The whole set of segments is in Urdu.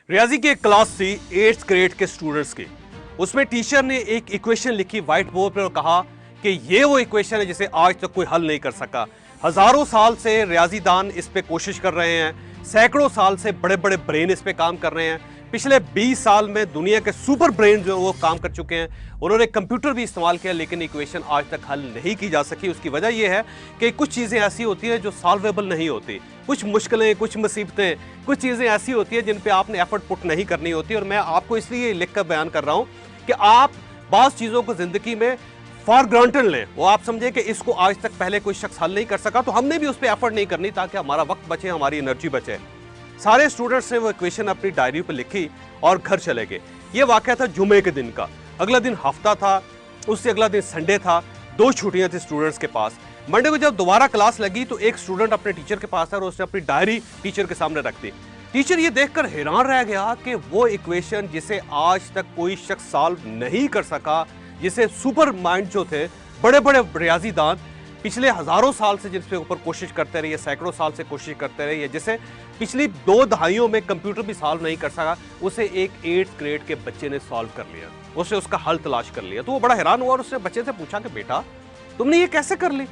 ریاضی کی ایک کلاس تھی 8th گریڈ کے سٹوڈنٹس کی. اس میں ٹیچر نے ایک ایکویشن لکھی وائٹ بورڈ پر اور کہا کہ یہ وہ ایکویشن ہے جسے آج تک کوئی حل نہیں کر سکا. ہزاروں سال سے ریاضی دان اس پہ کوشش کر رہے ہیں, سینکڑوں سال سے بڑے بڑے برین اس پہ کام کر رہے ہیں. پچھلے 20 سال میں دنیا کے سپر برین جو وہ کام کر چکے ہیں. انہوں نے کمپیوٹر بھی استعمال کیا لیکن ایکویشن آج تک حل نہیں کی جا سکی. اس کی وجہ یہ ہے کہ کچھ چیزیں ایسی ہوتی ہیں جو سالویبل نہیں ہوتی. کچھ مشکلیں, کچھ مصیبتیں, کچھ چیزیں ایسی ہوتی ہیں جن پہ آپ نے ایفرٹ پٹ نہیں کرنی ہوتی. اور میں آپ کو اس لیے لکھ کر بیان کر رہا ہوں کہ آپ بعض چیزوں کو زندگی میں فار گرانٹڈ لیں. وہ آپ سمجھیں کہ اس کو آج تک پہلے کوئی شخص حل نہیں کر سکا تو ہم نے بھی اس پہ ایفرٹ نہیں کرنی تاکہ ہمارا وقت بچے, ہماری انرجی بچے. سارے اسٹوڈنٹس نے وہ ایکویشن اپنی ڈائری پہ لکھی اور گھر چلے گئے. یہ واقعہ تھا جمعے کے دن کا. اگلا دن ہفتہ تھا, اس سے اگلا دن سنڈے تھا. 2 چھٹیاں تھیں اسٹوڈنٹس کے پاس. منڈے کو جب دوبارہ کلاس لگی تو ایک اسٹوڈنٹ اپنے ٹیچر کے پاس تھا اور اس نے اپنی ڈائری ٹیچر کے سامنے رکھ دی. ٹیچر یہ دیکھ کر حیران رہ گیا کہ وہ ایکویشن جسے آج تک کوئی شخص سالو نہیں کر سکا, جسے سپر مائنڈ جو تھے, بڑے بڑے ریاضی دان پچھلے ہزاروں سال سے جس پہ اوپر کوشش کرتے رہے, سینکڑوں سال سے کوشش کرتے رہے, جسے پچھلی 2 دہائیوں میں کمپیوٹر بھی سالو نہیں کر سکا, اسے ایک 8th گریڈ کے بچے نے سالو کر لیا. اسے اس کا حل تلاش کر لیا. تو وہ بڑا حیران ہوا اور اس نے بچے سے پوچھا کہ بیٹا تم نے یہ کیسے کر لی؟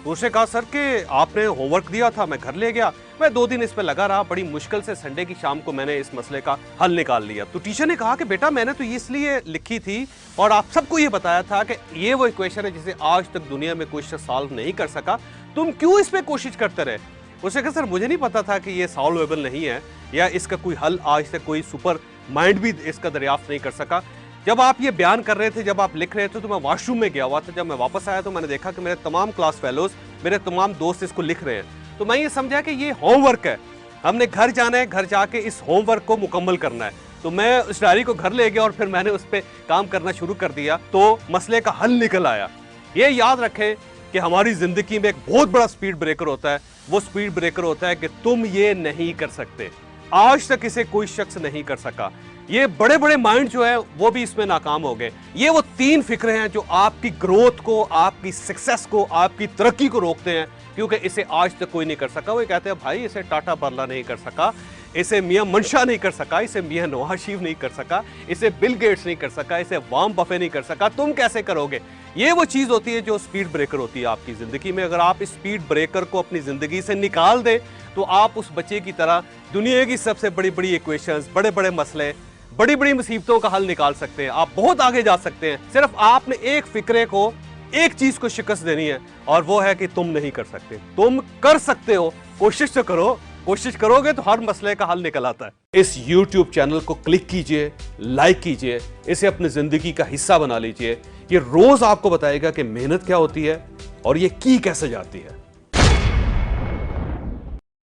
تو اس نے کہا سر کہ آپ نے ہوم ورک دیا تھا, میں گھر لے گیا, میں 2 دن اس پہ لگا رہا, بڑی مشکل سے سنڈے کی شام کو میں نے اس مسئلے کا حل نکال لیا. تو ٹیچر نے کہا کہ بیٹا میں نے تو اس لیے لکھی تھی اور آپ سب کو یہ بتایا تھا کہ یہ وہ ایکویشن ہے جسے آج تک دنیا میں کوئی شخص سالو نہیں کر سکا, تم کیوں اس پہ کوشش کرتے رہے؟ اس نے کہا سر مجھے نہیں پتا تھا کہ یہ سالویبل نہیں ہے یا اس کا کوئی حل آج تک کوئی سپر مائنڈ بھی اس کا دریافت نہیں کر سکا. جب آپ یہ بیان کر رہے تھے, جب آپ لکھ رہے تھے تو میں واش روم میں گیا ہوا تھا. جب میں واپس آیا تو میں نے دیکھا کہ میرے تمام کلاس فیلوز, میرے تمام دوست اس کو لکھ رہے ہیں. تو میں یہ سمجھا کہ یہ ہوم ورک ہے, ہم نے گھر جانا ہے, گھر جا کے اس ہوم ورک کو مکمل کرنا ہے. تو میں اس ڈائری کو گھر لے گیا اور پھر میں نے اس پہ کام کرنا شروع کر دیا تو مسئلے کا حل نکل آیا. یہ یاد رکھیں کہ ہماری زندگی میں ایک بہت بڑا سپیڈ بریکر ہوتا ہے. وہ سپیڈ بریکر ہوتا ہے کہ تم یہ نہیں کر سکتے, آج تک اسے کوئی شخص نہیں کر سکا. یہ بڑے بڑے مائنڈ جو ہے وہ بھی اس میں ناکام ہو گئے. یہ وہ 3 فکرے ہیں جو آپ کی گروتھ کو, آپ کی سکسیس کو, آپ کی ترقی کو روکتے ہیں, کیونکہ اسے آج تک کوئی نہیں کر سکا. وہ کہتے ہیں بھائی اسے ٹاٹا برلا نہیں کر سکا, اسے میاں منشا نہیں کر سکا, اسے میاں نواز شریف نہیں کر سکا, اسے بل گیٹس نہیں کر سکا, اسے وارن بفے نہیں کر سکا, تم کیسے کرو گے؟ یہ وہ چیز ہوتی ہے جو سپیڈ بریکر ہوتی ہے آپ کی زندگی میں. اگر آپ اس سپیڈ بریکر کو اپنی زندگی سے نکال دیں تو آپ اس بچے کی طرح دنیا کی سب سے بڑی بڑی ایکویشنز, بڑے بڑے مسئلے, بڑی بڑی مصیبتوں کا حل نکال سکتے ہیں. آپ بہت آگے جا سکتے ہیں. صرف آپ نے ایک فکرے کو, ایک چیز کو شکست دینی ہے اور وہ ہے کہ تم نہیں کر سکتے. تم کر سکتے ہو, کوشش تو کرو. کوشش کرو گے تو ہر مسئلے کا حل نکل آتا ہے. اس YouTube چینل کو کلک کیجئے, لائک کیجئے, اسے اپنی زندگی کا حصہ بنا لیجئے. یہ روز آپ کو بتائے گا کہ محنت کیا ہوتی ہے اور یہ کی کیسے جاتی ہے.